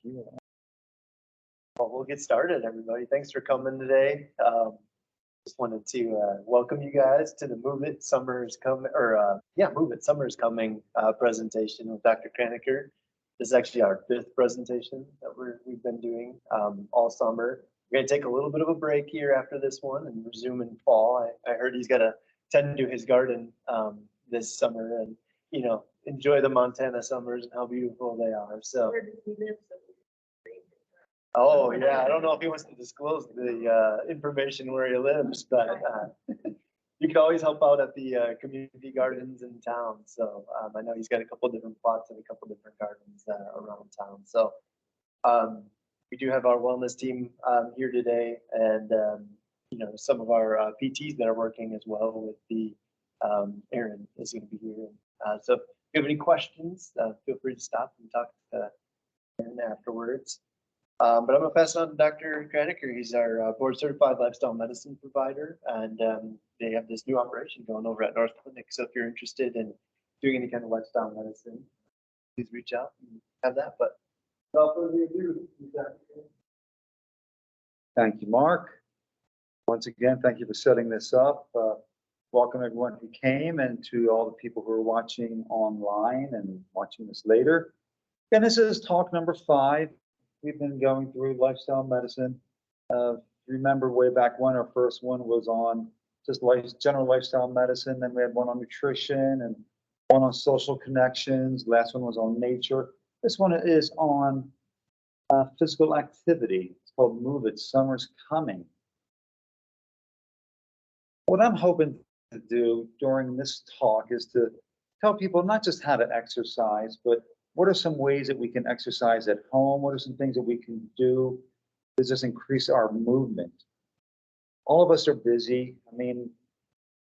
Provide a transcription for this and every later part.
Yeah. Well, we'll get started, everybody. Thanks for coming today. Just wanted to welcome you guys to the Move It Summer is Coming, Move It Summer is Coming presentation with Dr. Krainacker. This is actually our fifth presentation that we've been doing all summer. We're going to take a little bit of a break here after this one and resume in fall. I heard he's got to tend to his garden this summer and, enjoy the Montana summers and how beautiful they are. So. Where does he live? Oh, yeah, I don't know if he wants to disclose the information where he lives, but you can always help out at the community gardens in town. So I know he's got a couple different plots and a couple different gardens around town. So we do have our wellness team here today, and some of our PTs that are working as well with the Aaron is going to be here. So if you have any questions, feel free to stop and talk to Aaron afterwards. But I'm going to pass it on to Dr. Krainacker. He's our board certified lifestyle medicine provider, and they have this new operation going over at North Clinic. So if you're interested in doing any kind of lifestyle medicine, please reach out and have that. But without further ado, Dr. Krainacker. Thank you, Mark. Once again, thank you for setting this up. Welcome everyone who came and to all the people who are watching online and watching this later. And this is talk number 5. We've been going through lifestyle medicine. Remember way back when our first one was on just general lifestyle medicine. Then we had one on nutrition and one on social connections. Last one was on nature. This one is on physical activity. It's called Move It, Summer's Coming. What I'm hoping to do during this talk is to tell people not just how to exercise, but what are some ways that we can exercise at home? What are some things that we can do to just increase our movement? All of us are busy. I mean,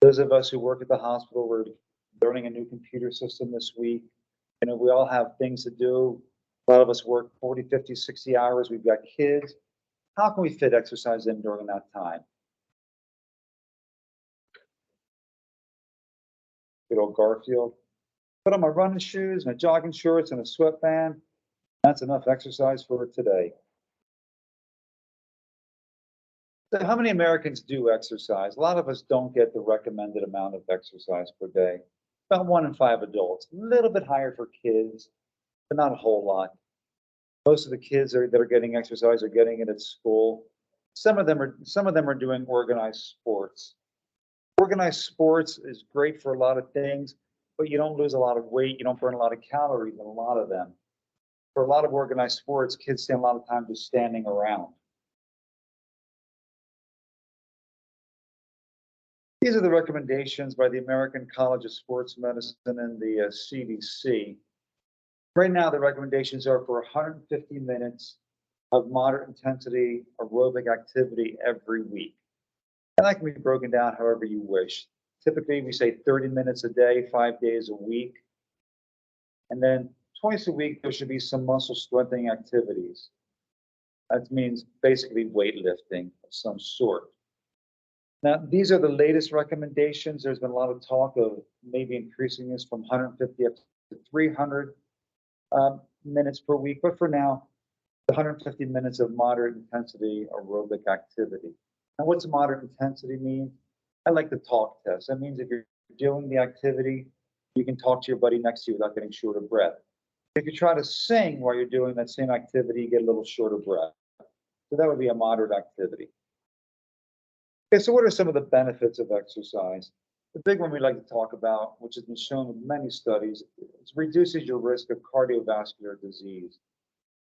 those of us who work at the hospital, we're learning a new computer system this week. We all have things to do. A lot of us work 40, 50, 60 hours. We've got kids. How can we fit exercise in during that time? Good old Garfield. Put on my running shoes, my jogging shorts, and a sweatband. That's enough exercise for today. So how many Americans do exercise? A lot of us don't get the recommended amount of exercise per day. About 1 in 5 adults. A little bit higher for kids, but not a whole lot. Most of the kids that are getting exercise are getting it at school. Some of them are doing organized sports. Organized sports is great for a lot of things, but you don't lose a lot of weight. You don't burn a lot of calories in a lot of them. For a lot of organized sports, kids spend a lot of time just standing around. These are the recommendations by the American College of Sports Medicine and the CDC. Right now, the recommendations are for 150 minutes of moderate intensity aerobic activity every week. And that can be broken down however you wish. Typically, we say 30 minutes a day, 5 days a week. And then twice a week, there should be some muscle strengthening activities. That means basically weightlifting of some sort. Now, these are the latest recommendations. There's been a lot of talk of maybe increasing this from 150 up to 300 minutes per week. But for now, 150 minutes of moderate intensity aerobic activity. Now, what's moderate intensity mean? I like the talk test. That means if you're doing the activity, you can talk to your buddy next to you without getting short of breath. If you try to sing while you're doing that same activity, you get a little short of breath. So that would be a moderate activity. Okay, so what are some of the benefits of exercise? The big one we like to talk about, which has been shown in many studies, is reduces your risk of cardiovascular disease,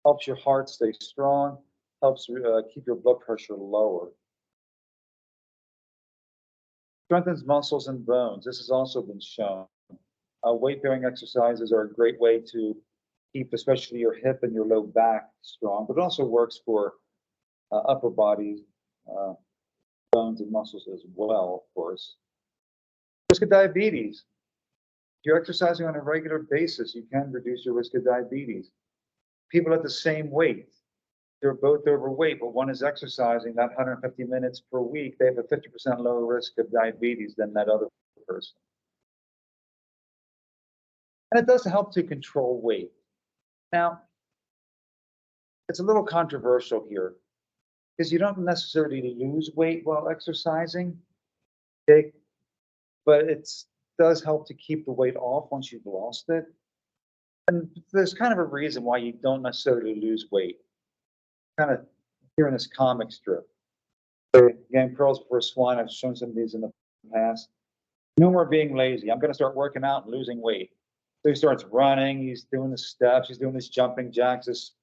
helps your heart stay strong, helps keep your blood pressure lower. Strengthens muscles and bones. This has also been shown. Weight-bearing exercises are a great way to keep especially your hip and your low back strong, but it also works for upper body bones and muscles as well, of course. Risk of diabetes. If you're exercising on a regular basis, you can reduce your risk of diabetes. People at the same weight, they're both overweight, but one is exercising that 150 minutes per week, they have a 50% lower risk of diabetes than that other person. And it does help to control weight. Now, it's a little controversial here because you don't necessarily lose weight while exercising, okay? But it's does help to keep the weight off once you've lost it. And there's kind of a reason why you don't necessarily lose weight. Kind of here in this comic strip. So again, Pearls Before Swine, I've shown some of these in the past. No more being lazy. I'm going to start working out and losing weight. So he starts running, he's doing the steps, he's doing this jumping jacks, this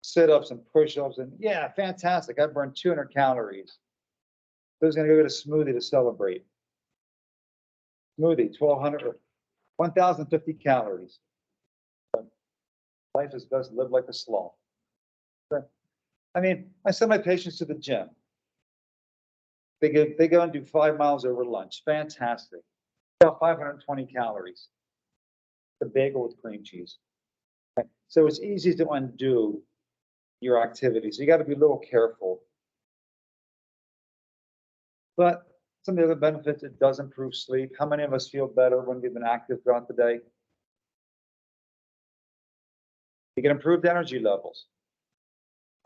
sit-ups and push-ups, and yeah, fantastic. I burned 200 calories. So he's going to go get a smoothie to celebrate. Smoothie, 1,200 or 1,050 calories. Life is best lived like a sloth. I mean, I send my patients to the gym. They go and do 5 miles over lunch. Fantastic. About 520 calories. The bagel with cream cheese. Okay. So it's easy to undo your activity. So you got to be a little careful. But some of the other benefits, it does improve sleep. How many of us feel better when we've been active throughout the day? You get improved energy levels.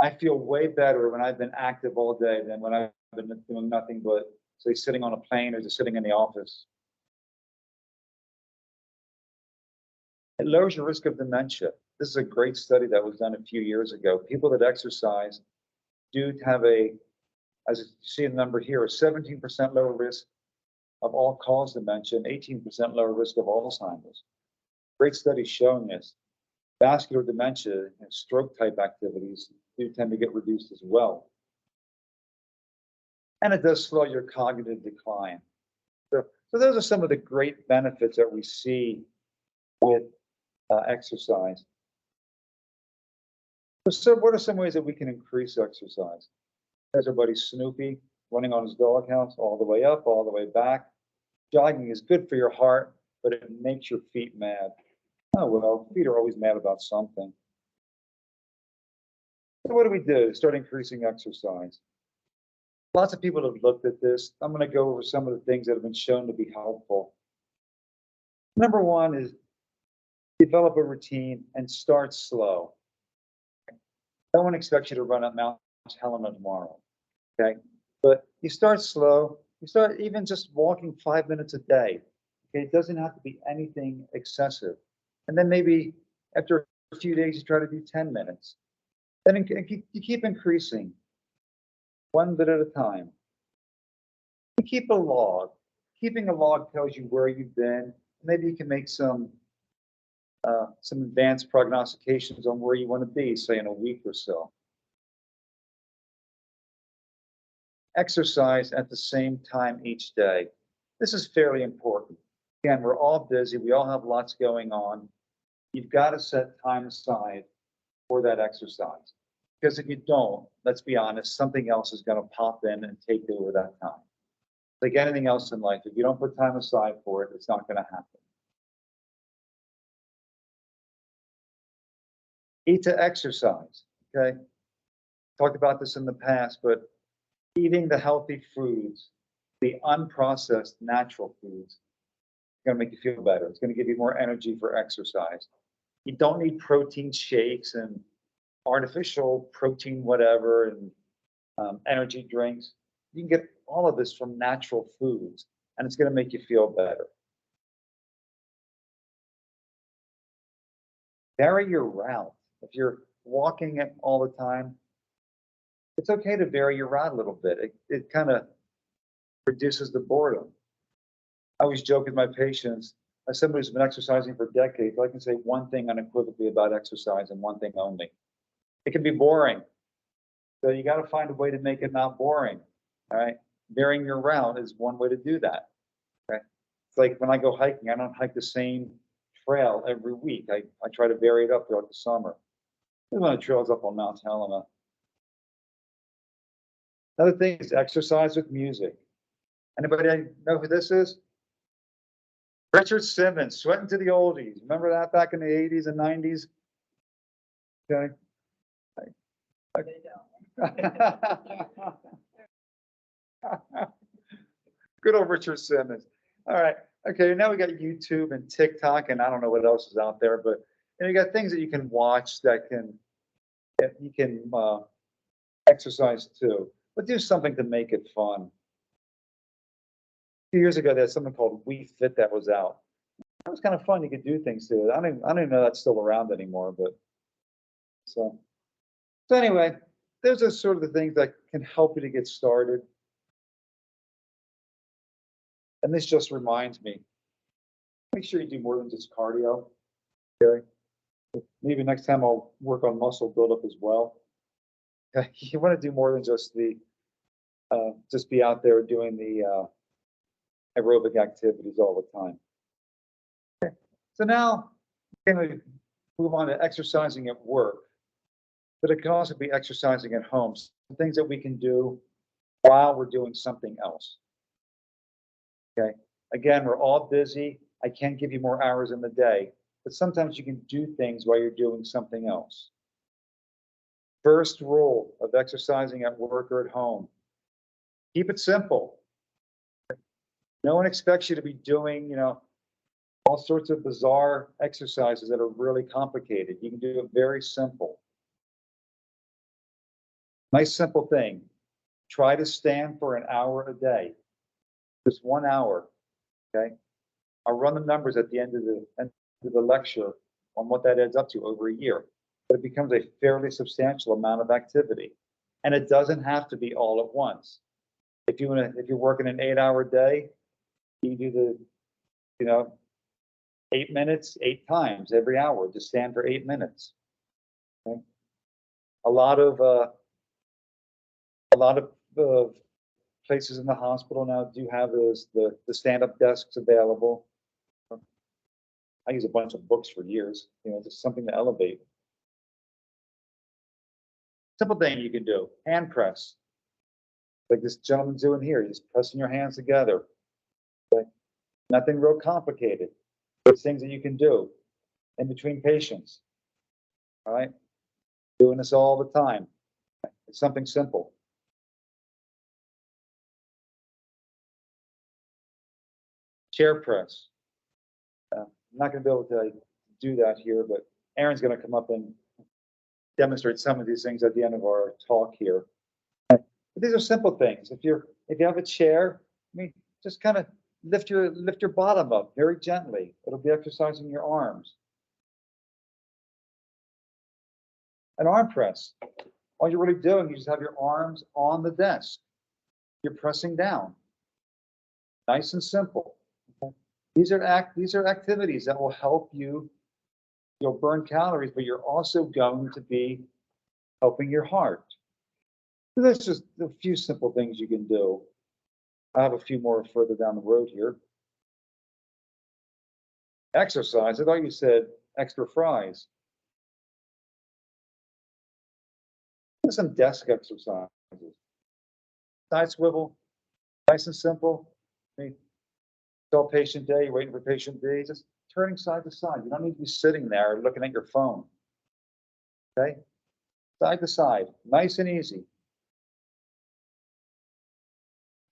I feel way better when I've been active all day than when I've been doing nothing but, say, sitting on a plane or just sitting in the office. It lowers your risk of dementia. This is a great study that was done a few years ago. People that exercise do have as you see the number here, a 17% lower risk of all-cause dementia and 18% lower risk of Alzheimer's. Great study showing this. Vascular dementia and stroke-type activities do tend to get reduced as well. And it does slow your cognitive decline. So those are some of the great benefits that we see with exercise. So what are some ways that we can increase exercise? There's our buddy Snoopy running on his doghouse all the way up, all the way back. Jogging is good for your heart, but it makes your feet mad. Oh, well, feet are always mad about something. So what do we do to start increasing exercise? Lots of people have looked at this. I'm going to go over some of the things that have been shown to be helpful. Number one is develop a routine and start slow. No one expects you to run up Mount Helena tomorrow, okay? But you start slow. You start even just walking 5 minutes a day. Okay, it doesn't have to be anything excessive. And then maybe after a few days, you try to do 10 minutes. Then you keep increasing, one bit at a time. You keep a log. Keeping a log tells you where you've been. Maybe you can make some advanced prognostications on where you want to be, say in a week or so. Exercise at the same time each day. This is fairly important. Again, we're all busy. We all have lots going on. You've got to set time aside for that exercise. Because if you don't, let's be honest, something else is going to pop in and take over that time. Like anything else in life, if you don't put time aside for it, it's not going to happen. Eat to exercise, okay? Talked about this in the past, but eating the healthy foods, the unprocessed natural foods, is going to make you feel better. It's going to give you more energy for exercise. You don't need protein shakes and artificial protein whatever and energy drinks. You can get all of this from natural foods, and it's going to make you feel better. Vary your route. If you're walking it all the time, it's okay to vary your route a little bit. It kind of reduces the boredom. I always joke with my patients, as somebody who's been exercising for decades, I can say one thing unequivocally about exercise and one thing only. It can be boring. So you got to find a way to make it not boring. All right. Varying your route is one way to do that. Okay. It's like when I go hiking, I don't hike the same trail every week. I try to vary it up throughout the summer. There's one of the trails up on Mount Helena. Another thing is exercise with music. Anybody know who this is? Richard Simmons, Sweating to the Oldies. Remember that back in the 80s and 90s? Okay. Good old Richard Simmons. All right. Okay, now we got YouTube and TikTok, and I don't know what else is out there, but you got things that you can watch that can you can exercise too, but do something to make it fun. A few years ago, there's something called We Fit that was out. That was kind of fun. You could do things to it. I don't even know that's still around anymore, but so. So anyway, those are sort of the things that can help you to get started. And this just reminds me, make sure you do more than just cardio. Okay. Maybe next time I'll work on muscle buildup as well. You want to do more than just just be out there doing the aerobic activities all the time. Okay. So now we're going to move on to exercising at work, but it can also be exercising at home. Some things that we can do while we're doing something else. Okay. Again, we're all busy. I can't give you more hours in the day, but sometimes you can do things while you're doing something else. First rule of exercising at work or at home, keep it simple. No one expects you to be doing, all sorts of bizarre exercises that are really complicated. You can do it very simple. Nice simple thing. Try to stand for an hour a day. Just 1 hour. Okay. I'll run the numbers at the end of the lecture on what that adds up to over a year. But it becomes a fairly substantial amount of activity. And it doesn't have to be all at once. If you're working an 8-hour day, you do the, 8 minutes, 8 times every hour. Just stand for 8 minutes. Okay? A lot of places in the hospital now do have the stand-up desks available. I use a bunch of books for years, just something to elevate. Simple thing you can do, hand press. Like this gentleman's doing here, you're just pressing your hands together. Okay? Nothing real complicated. There's things that you can do in between patients. All right? Doing this all the time. It's something simple. Chair press. I'm not going to be able to do that here, but Aaron's going to come up and demonstrate some of these things at the end of our talk here. But these are simple things. If you have a chair, just kind of lift your bottom up very gently. It'll be exercising your arms. An arm press. All you're really doing, you just have your arms on the desk. You're pressing down. Nice and simple. These are activities that will help you. You'll burn calories, but you're also going to be helping your heart. So that's just a few simple things you can do. I have a few more further down the road here. Exercise. I thought you said extra fries. Some desk exercises. Side swivel. Nice and simple. It's all patient A, you're waiting for patient B. Just turning side to side. You don't need to be sitting there looking at your phone. Okay? Side to side. Nice and easy.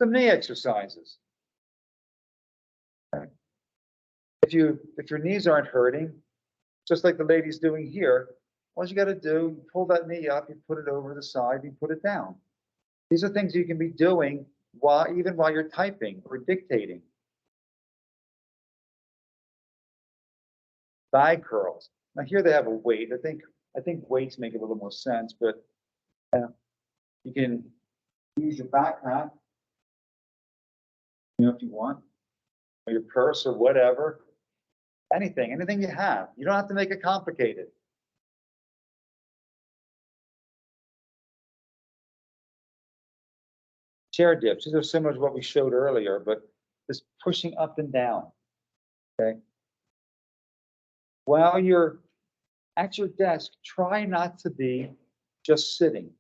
Some knee exercises. Okay. If your knees aren't hurting, just like the lady's doing here, all you got to do, you pull that knee up, you put it over the side, you put it down. These are things you can be doing even while you're typing or dictating. Thigh curls. Now here they have a weight. I think weights make a little more sense, but you can use your backpack, if you want, or your purse or whatever. Anything you have. You don't have to make it complicated. Chair dips. These are similar to what we showed earlier, but just pushing up and down. Okay. While you're at your desk, try not to be just sitting.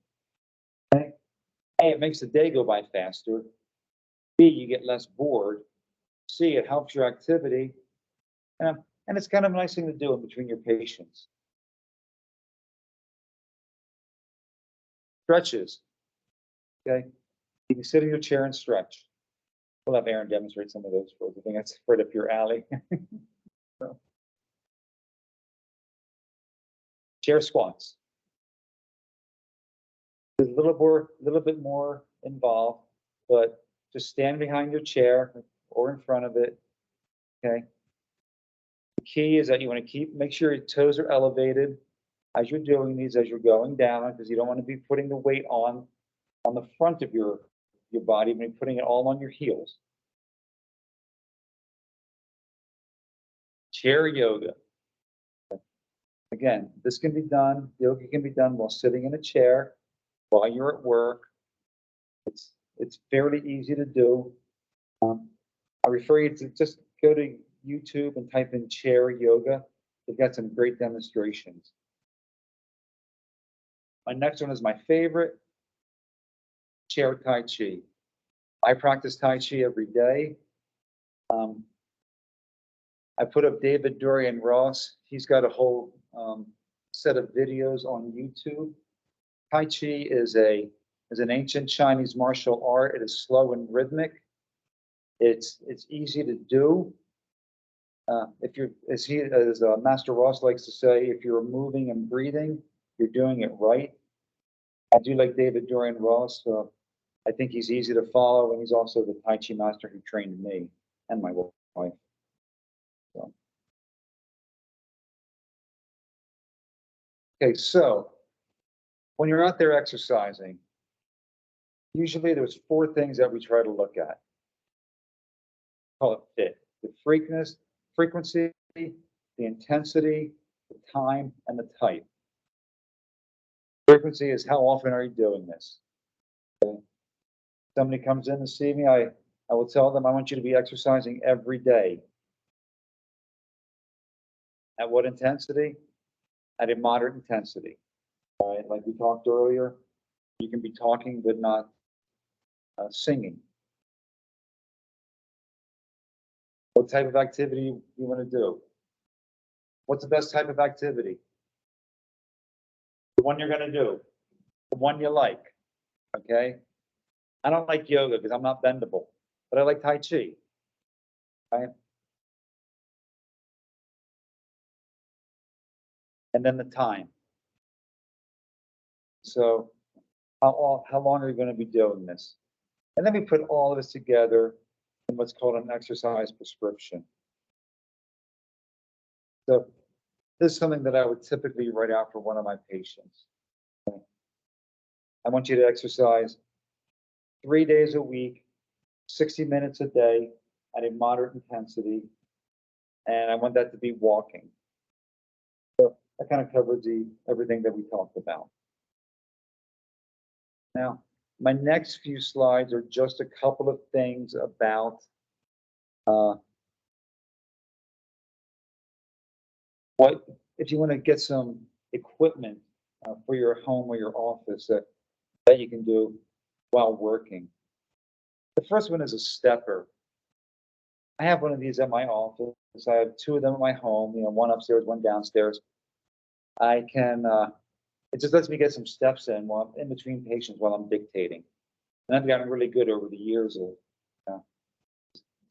Okay? A, it makes the day go by faster. B, you get less bored. C, it helps your activity. And it's kind of a nice thing to do in between your patients. Stretches. Okay. You can sit in your chair and stretch. We'll have Aaron demonstrate some of those for us. I think that's right up your alley. So. Chair squats. It's a little bit more involved, but just stand behind your chair or in front of it, okay? The key is that you want to make sure your toes are elevated as you're doing these, as you're going down, because you don't want to be putting the weight on the front of your body, but putting it all on your heels. Chair yoga. Again, this can be done, yoga can be done while sitting in a chair, while you're at work. It's fairly easy to do. I refer you to just go to YouTube and type in chair yoga. They've got some great demonstrations. My next one is my favorite, chair Tai Chi. I practice Tai Chi every day. I put up David Dorian Ross. He's got a whole set of videos on YouTube. Tai Chi is an ancient Chinese martial art. It is slow and rhythmic. It's easy to do. If you're, as Master Ross likes to say, if you're moving and breathing, you're doing it right. I do like David Dorian Ross. I think he's easy to follow, and he's also the Tai Chi master who trained me and my wife. So. Okay, so when you're out there exercising, usually there's 4 things that we try to look at. Call it fit: the frequency, the intensity, the time, and the type. Frequency is how often are you doing this? Okay. Somebody comes in to see me, I will tell them I want you to be exercising every day. At what intensity? At a moderate intensity. Right? Like we talked earlier, you can be talking but not singing. What type of activity you want to do? What's the best type of activity? The one you're going to do, the one you like. Okay. I don't like yoga because I'm not bendable, but I like Tai Chi. Right. And then the time. So how long are you going to be doing this? And then we put all of this together in what's called an exercise prescription. So this is something that I would typically write out for one of my patients. I want you to exercise 3 days a week, 60 minutes a day at a moderate intensity. And I want that to be walking. So that kind of covers everything that we talked about. Now, my next few slides are just a couple of things about what if you want to get some equipment for your home or your office that you can do while working. The first one is a stepper. I have one of these at my office. I have 2 of them at my home, one upstairs, one downstairs. I can, it just lets me get some steps in while in between patients while I'm dictating. And I've gotten really good over the years of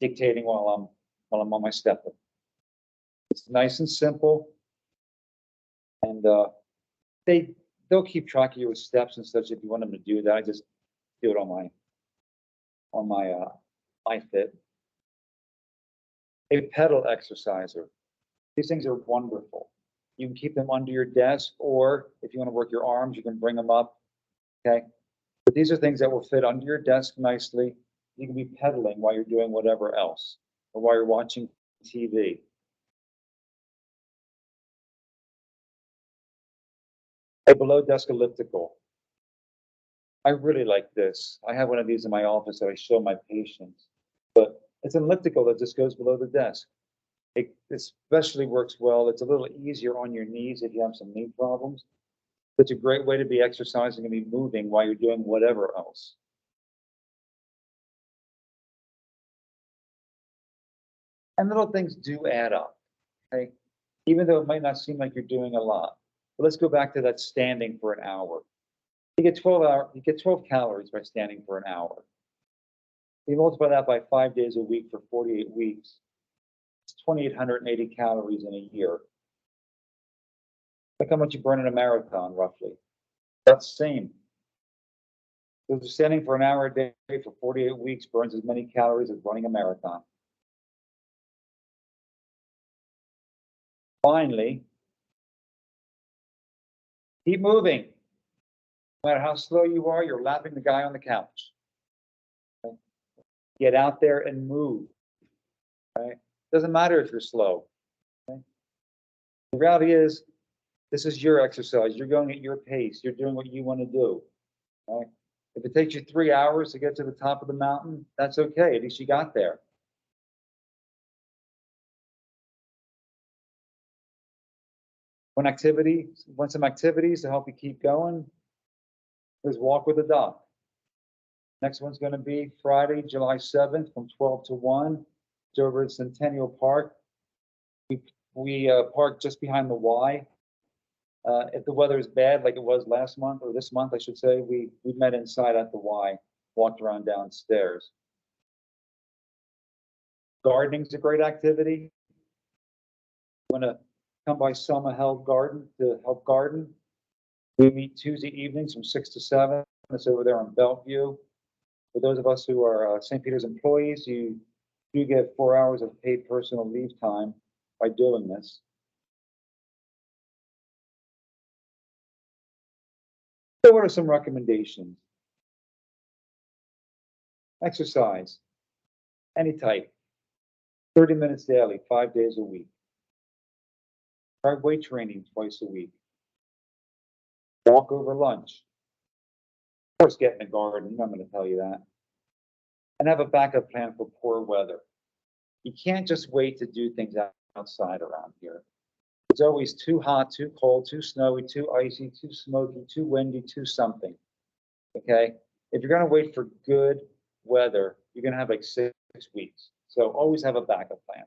dictating while I'm on my stepper. It's nice and simple, and they'll keep track of your steps and such if you want them to do that. I just do it on my iFit. A pedal exerciser. These things are wonderful. You can keep them under your desk, or if you want to work your arms, you can bring them up. Okay. But these are things that will fit under your desk nicely. You can be pedaling while you're doing whatever else, or while you're watching TV. A below desk elliptical. I really like this. I have one of these in my office that I show my patients, but it's an elliptical that just goes below the desk. It especially works well. It's a little easier on your knees if you have some knee problems. It's a great way to be exercising and be moving while you're doing whatever else. And little things do add up, okay? Even though it might not seem like you're doing a lot. But let's go back to that standing for an hour. You get 12 calories by standing for an hour. You multiply that by 5 days a week for 48 weeks. It's 2,880 calories in a year. Look how much you burn in a marathon, roughly. That's the same. So standing for an hour a day for 48 weeks burns as many calories as running a marathon. Finally, keep moving. No matter how slow you are, you're lapping the guy on the couch. Okay? Get out there and move. Right? Doesn't matter if you're slow. Okay? The reality is, this is your exercise. You're going at your pace. You're doing what you want to do. Right? If it takes you 3 hours to get to the top of the mountain, that's okay. At least you got there. Want some activities to help you keep going, is walk with a dog. Next one's going to be Friday, July 7th from 12 to 1. It's over at Centennial Park. We park just behind the Y. If the weather is bad, like it was last month, or this month, I should say, we met inside at the Y, walked around downstairs. Gardening's a great activity. Want to come by Selma Health Garden to help garden? We meet Tuesday evenings from 6 to 7. It's over there on Bellevue. For those of us who are St. Peter's employees, you do get 4 hours of paid personal leave time by doing this. So what are some recommendations? Exercise, any type, 30 minutes daily, 5 days a week. Try weight training twice a week. Walk over lunch. Of course, get in the garden, I'm going to tell you that. And have a backup plan for poor weather. You can't just wait to do things outside around here. It's always too hot, too cold, too snowy, too icy, too smoky, too windy, too something. Okay? If you're going to wait for good weather, you're going to have like 6 weeks. So always have a backup plan.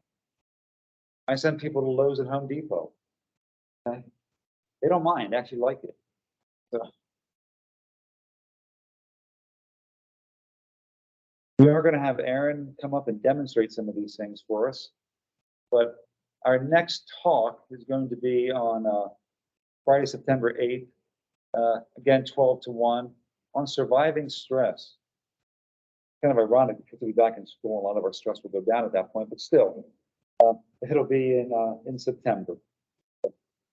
I send people to Lowe's and Home Depot. Okay? They don't mind, they actually like it. So we are going to have Aaron come up and demonstrate some of these things for us. But our next talk is going to be on Friday, September 8th, again, 12 to 1, on surviving stress. Kind of ironic because we'll be back in school, a lot of our stress will go down at that point, but still, it'll be in September.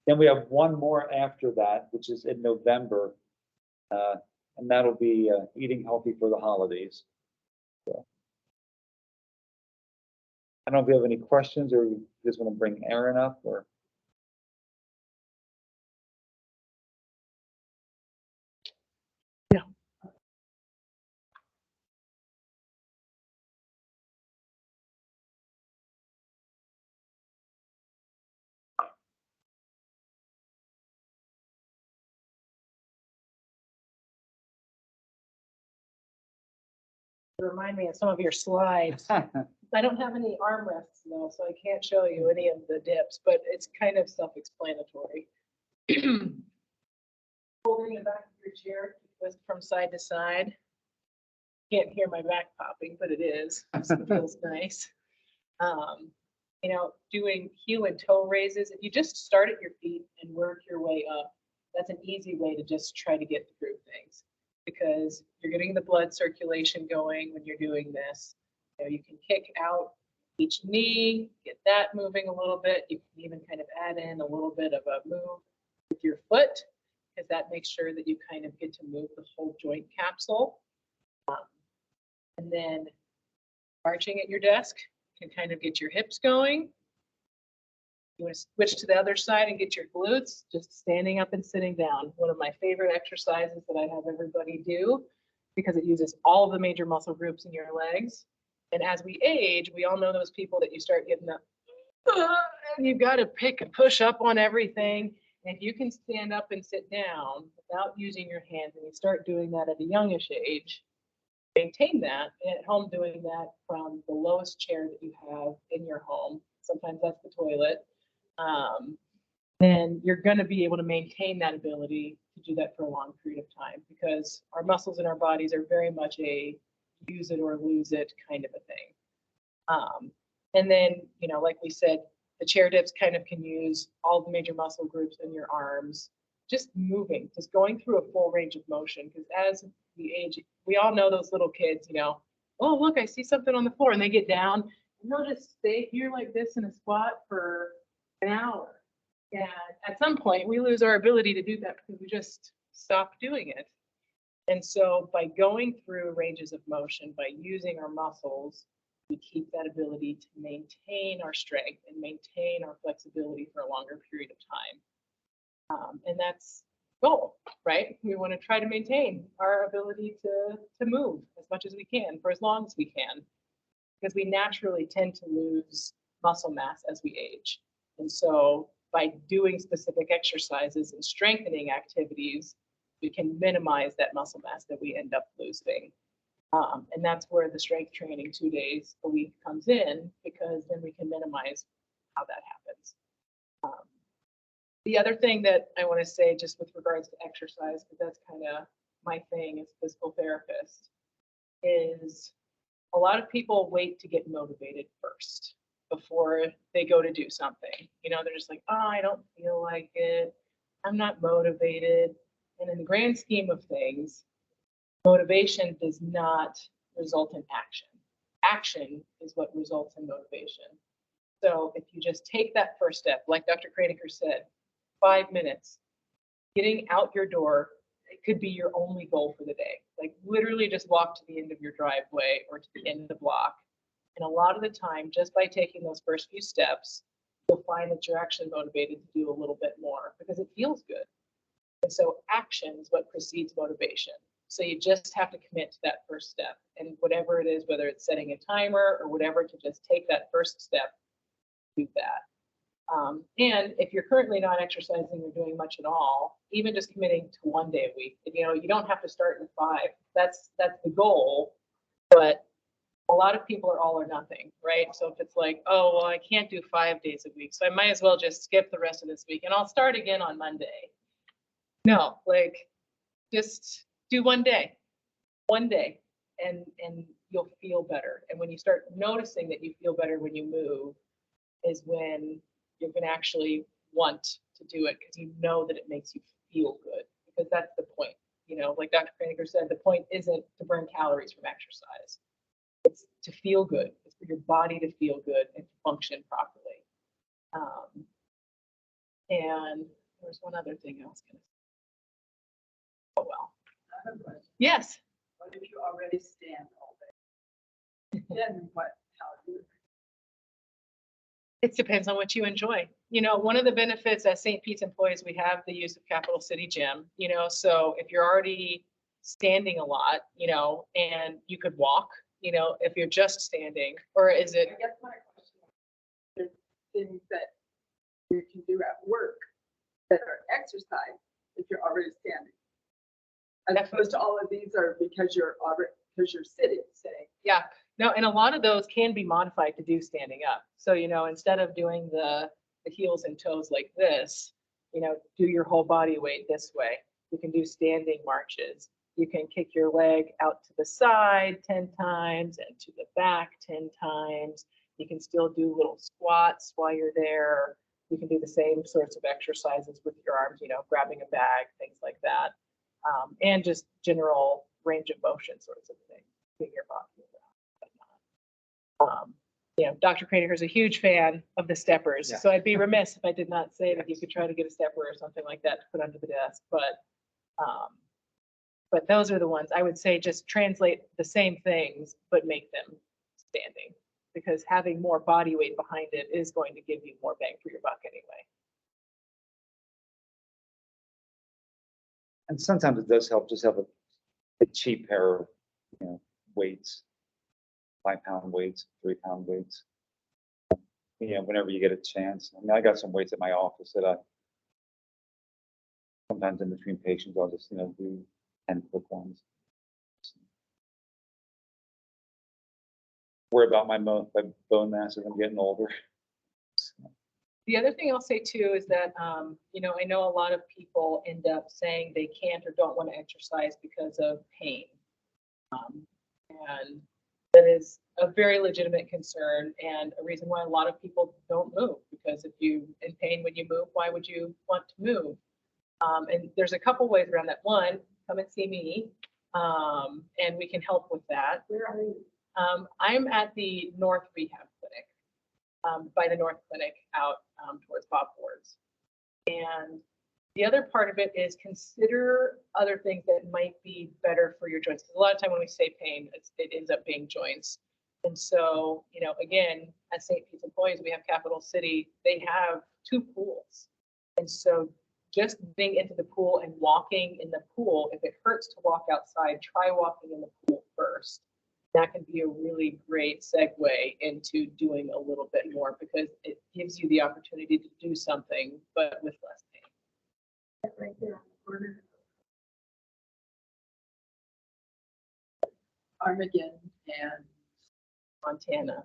Then we have one more after that, which is in November, and that'll be eating healthy for the holidays. So, I don't know if you have any questions or you just want to bring Aaron up or. Remind me of some of your slides. I don't have any arm rests though, so I can't show you any of the dips, but it's kind of self-explanatory. Holding the back of your chair, twist from side to side. Can't hear my back popping, but it is. So it feels nice. Doing heel and toe raises. If you just start at your feet and work your way up, that's an easy way to just try to get through things, because you're getting the blood circulation going when you're doing this. You can kick out each knee, get that moving a little bit. You can even kind of add in a little bit of a move with your foot, because that makes sure that you kind of get to move the whole joint capsule. And then marching at your desk can kind of get your hips going. You want to switch to the other side and get your glutes, just standing up and sitting down. One of my favorite exercises that I have everybody do, because it uses all of the major muscle groups in your legs. And as we age, we all know those people that you start getting up and you've got to push up on everything. And if you can stand up and sit down without using your hands, and you start doing that at a youngish age, maintain that, and at home doing that from the lowest chair that you have in your home. Sometimes that's the toilet. Then you're going to be able to maintain that ability to do that for a long period of time, because our muscles in our bodies are very much a use it or lose it kind of a thing. And then, like we said, the chair dips kind of can use all the major muscle groups in your arms just moving, just going through a full range of motion. Because as we age, we all know those little kids, you know, oh, look, I see something on the floor, and they get down and they'll just stay here like this in a spot for an hour. And at some point, we lose our ability to do that because we just stop doing it. And so by going through ranges of motion, by using our muscles, we keep that ability to maintain our strength and maintain our flexibility for a longer period of time. And that's the goal, right? We want to try to maintain our ability to move as much as we can for as long as we can, because we naturally tend to lose muscle mass as we age. And so by doing specific exercises and strengthening activities, we can minimize that muscle mass that we end up losing. And that's where the strength training 2 days a week comes in, because then we can minimize how that happens. The other thing that I want to say, just with regards to exercise, because that's kind of my thing as a physical therapist, is a lot of people wait to get motivated first before they go to do something. You know, they're just like, oh, I don't feel like it. I'm not motivated. And in the grand scheme of things, motivation does not result in action. Action is what results in motivation. So if you just take that first step, like Dr. Krainacker said, 5 minutes, getting out your door, it could be your only goal for the day. Like literally just walk to the end of your driveway or to the end of the block. And a lot of the time, just by taking those first few steps, you'll find that you're actually motivated to do a little bit more because it feels good. And so action is what precedes motivation. So you just have to commit to that first step. And whatever it is, whether it's setting a timer or whatever, to just take that first step, do that. And if you're currently not exercising or doing much at all, even just committing to 1 day a week, you know, you don't have to start in 5. That's the goal. But a lot of people are all or nothing, right? So if it's like, oh, well, I can't do 5 days a week, so I might as well just skip the rest of this week and I'll start again on Monday. No, like just do 1 day, and you'll feel better. And when you start noticing that you feel better when you move, is when you're going to actually want to do it, because you know that it makes you feel good, because that's the point. You know, like Dr. Krainacker said, the point isn't to burn calories from exercise. It's to feel good. It's for your body to feel good and to function properly. And there's one other thing I was going to say. Oh, well. I have a question. Yes. What if you already stand all day? Then what, how do you? It depends on what you enjoy. You know, one of the benefits as St. Pete's employees, we have the use of Capital City Gym, you know, so if you're already standing a lot, you know, and you could walk, you know, if you're just standing, or is it? I guess my question is, there's things that you can do at work that are exercise if you're already standing. As opposed to all of these are because you're sitting, say. Yeah, no, and a lot of those can be modified to do standing up. So, you know, instead of doing the heels and toes like this, you know, do your whole body weight this way. You can do standing marches. You can kick your leg out to the side 10 times and to the back 10 times. You can still do little squats while you're there. You can do the same sorts of exercises with your arms, you know, grabbing a bag, things like that. And just general range of motion sorts of things, moving your body around. You know, Dr. Krainacker is a huge fan of the steppers, Yeah. so I'd be remiss if I did not say that you could try to get a stepper or something like that to put under the desk. But those are the ones I would say, just translate the same things, but make them standing, because having more body weight behind it is going to give you more bang for your buck anyway. And sometimes it does help just have a cheap pair of, you know, weights, 5-pound weights, 3-pound weights. You know, whenever you get a chance. I mean, I got some weights at my office that I sometimes in between patients, I'll just, you know, do 10 quick ones. Worry about my bone mass as I'm getting older. The other thing I'll say too is that, you know, I know a lot of people end up saying they can't or don't want to exercise because of pain. And that is a very legitimate concern and a reason why a lot of people don't move, because if you're in pain when you move, why would you want to move? And there's a couple ways around that. One, come and see me, and we can help with that. Where are you? I'm at the North Rehab Clinic, by the North Clinic out towards Bob Ward's. And the other part of it is consider other things that might be better for your joints. Because a lot of time when we say pain, it ends up being joints. And so, you know, again, as St. Pete's employees, we have Capital City, they have 2 pools. And so just being into the pool and walking in the pool, if it hurts to walk outside, try walking in the pool first. That can be a really great segue into doing a little bit more because it gives you the opportunity to do something, but with less pain. Right there on the corner. Armageddon and Montana,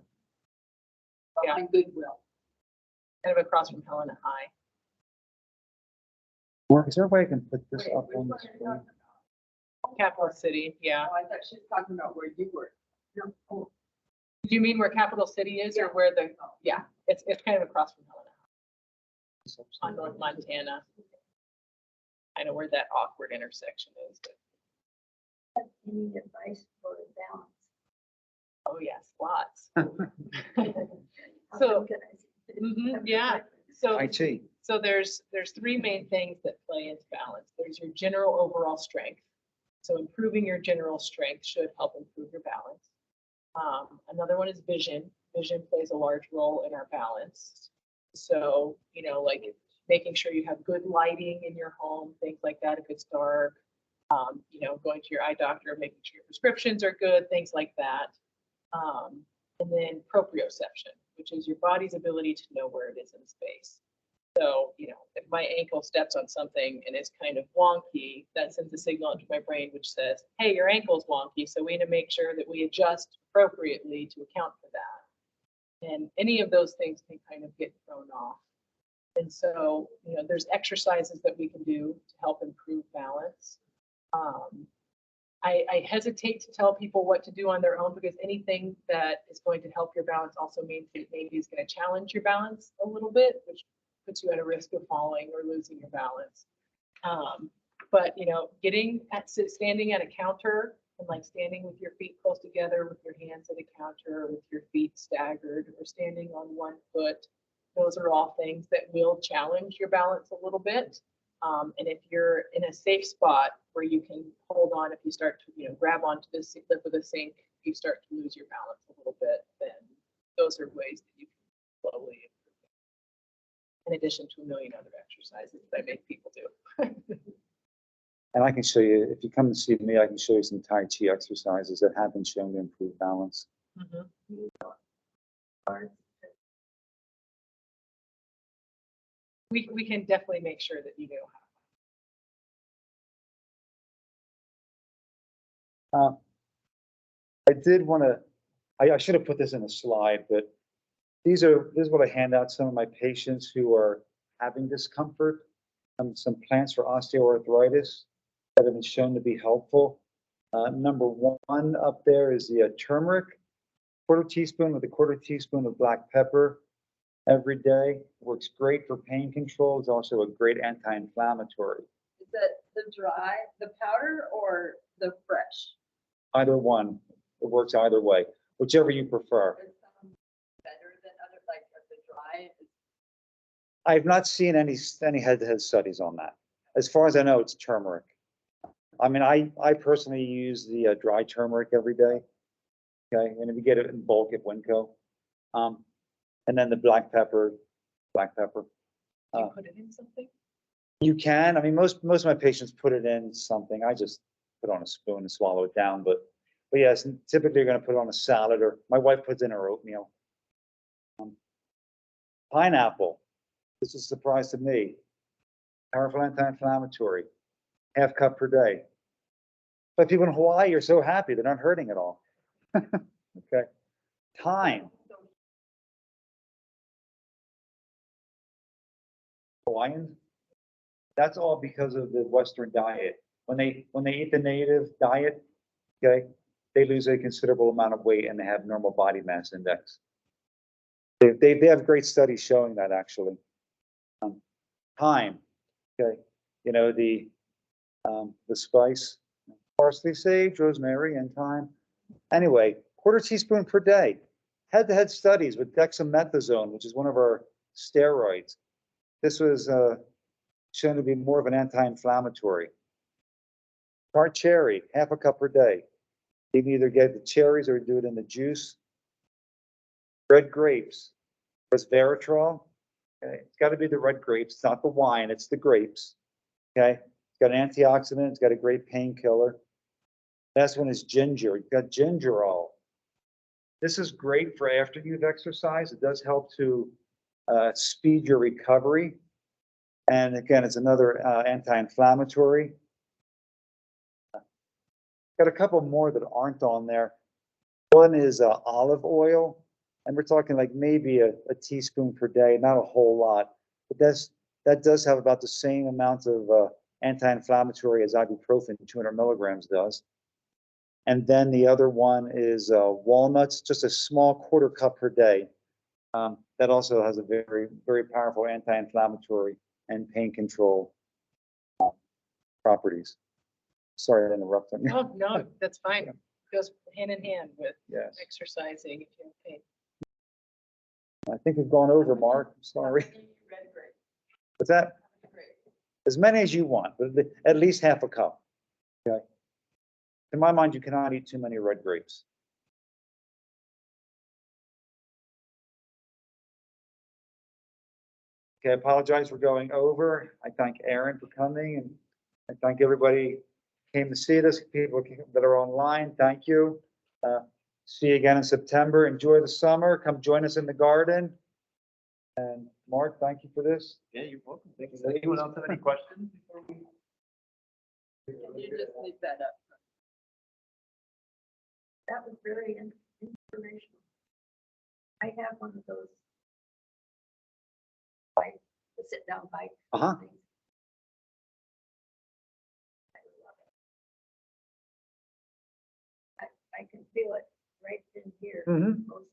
Yeah. behind Goodwill. kind of across from Helena High. Mark, is there a way I can put this Wait, up which on the one are you screen? talking about? Capital City, yeah. Oh, I thought she was talking about where you were. No, oh, Do you mean where Capital City is or Yeah. where the, yeah, it's kind of across from Helena High on North Montana. I know where that awkward intersection is, but, Any advice for balance? oh yes, lots. How So- organized? Yeah, so. IT. So there's 3 main things that play into balance. There's your general overall strength. So improving your general strength should help improve your balance. Another one is vision. Vision plays a large role in our balance. So, you know, like making sure you have good lighting in your home, things like that if it's dark. You know, going to your eye doctor, making sure your prescriptions are good, things like that. And then proprioception, which is your body's ability to know where it is in space. So, you know, if my ankle steps on something and it's kind of wonky, that sends a signal into my brain which says, hey, your ankle's wonky. So we need to make sure that we adjust appropriately to account for that. And any of those things can kind of get thrown off. And so, you know, there's exercises that we can do to help improve balance. I hesitate to tell people what to do on their own because anything that is going to help your balance also means that maybe is going to challenge your balance a little bit, which puts you at a risk of falling or losing your balance. But you know, standing at a counter and like standing with your feet close together, with your hands at a counter, with your feet staggered, or standing on one foot, those are all things that will challenge your balance a little bit. And if you're in a safe spot where you can hold on, if you start to, you know, grab onto the lip of the sink, you start to lose your balance a little bit, then those are ways that you can slowly improve it. In addition to a million other exercises that I make people do. And I can show you, if you come and see me, I can show you some Tai Chi exercises that have been shown to improve balance. We can definitely make sure that you know how. I did want to, I should have put this in a slide, but this is what I hand out some of my patients who are having discomfort. Some plants for osteoarthritis that have been shown to be helpful. Number 1 up there is the turmeric, 1/4 teaspoon with a 1/4 teaspoon of black pepper every day. Works great for pain control. It's also a great anti-inflammatory. Is that the dry, the powder or the fresh? Either one, it works either way, whichever you prefer. Is some better than other, like the dry? I've not seen any head-to-head studies on that. As far as I know, it's turmeric. I mean, I personally use the dry turmeric every day. Okay, and if you get it in bulk at Winco, and then the black pepper. Do you put it in something? You can. I mean, most of my patients put it in something. I just put on a spoon and swallow it down. But yes, typically you're going to put it on a salad, or my wife puts in her oatmeal. Pineapple. This is a surprise to me. Powerful anti-inflammatory. 1/2 cup per day. But people in Hawaii are so happy, they're not hurting at all. Okay. Thyme. Hawaiians. That's all because of the Western diet. When they eat the native diet, okay, they lose a considerable amount of weight and they have normal body mass index. They have great studies showing that actually. Thyme, okay. you know, the spice, parsley, sage, rosemary, and thyme. Anyway, quarter teaspoon per day. Head-to-head studies with dexamethasone, which is one of our steroids. This was shown to be more of an anti-inflammatory. Tart cherry, half a cup per day. You can either get the cherries or do it in the juice. Red grapes, resveratrol. Okay, it's got to be the red grapes. It's not the wine, it's the grapes. Okay, it's got an antioxidant. It's got a great painkiller. Last one is ginger. You've got gingerol. This is great for after you've exercised. It does help to speed your recovery. And again, it's another anti-inflammatory. Got a couple more that aren't on there. One is olive oil, and we're talking like maybe a teaspoon per day, not a whole lot. But that does have about the same amount of anti-inflammatory as ibuprofen, 200 milligrams does. And then the other one is walnuts, just a small quarter cup per day. That also has a very, very powerful anti-inflammatory and pain control properties. Sorry to interrupt. No, no, that's fine. Goes hand in hand with Yes, exercising if you have pain. I think we've gone over, Mark. I'm sorry. Red grape. What's that? Grape. As many as you want, but at least half a cup. Okay. In my mind, you cannot eat too many red grapes. Okay, I apologize for going over. I thank Aaron for coming, and I thank everybody who came to see this, people that are online. Thank you. See you again in September. Enjoy the summer. Come join us in the garden. And Mark, thank you for this. Yeah, you're welcome. Thank you. Does anyone else have any questions before we? Can you just leave that up? That was very informational. I have one of those bike, the sit down bike. Uh-huh. things. I love it. I can feel it right in here. Mhm. Most